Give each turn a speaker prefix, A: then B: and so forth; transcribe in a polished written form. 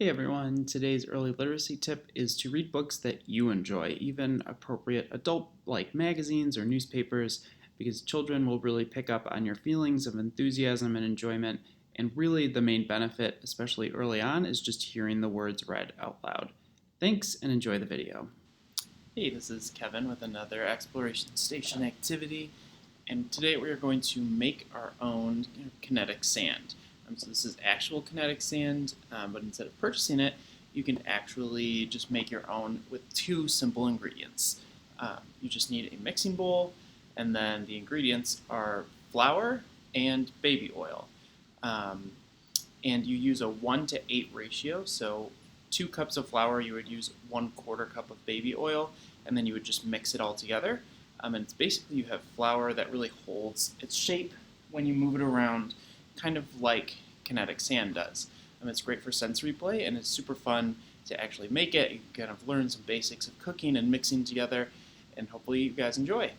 A: Hey everyone, today's early literacy tip is to read books that you enjoy, even appropriate adult like magazines or newspapers, because children will really pick up on your feelings of enthusiasm and enjoyment. And really, the main benefit, especially early on, is just hearing the words read out loud. Thanks and enjoy the video.
B: Hey, this is Kevin with another Exploration Station activity, and today we are going to make our own kinetic sand. So this is actual kinetic sand, but instead of purchasing it, you can actually just make your own with two simple ingredients. You just need a mixing bowl, and then the ingredients are flour and baby oil. Um, and you use a 1 to 8 ratio, so 2 cups of flour, you would use 1/4 cup of baby oil, and then you would just mix it all together. And it's basically you have flour that really holds its shape when you move it around, kind of like kinetic sand does. It's great for sensory play, and it's super fun to actually make it. You can kind of learn some basics of cooking and mixing together, and hopefully you guys enjoy.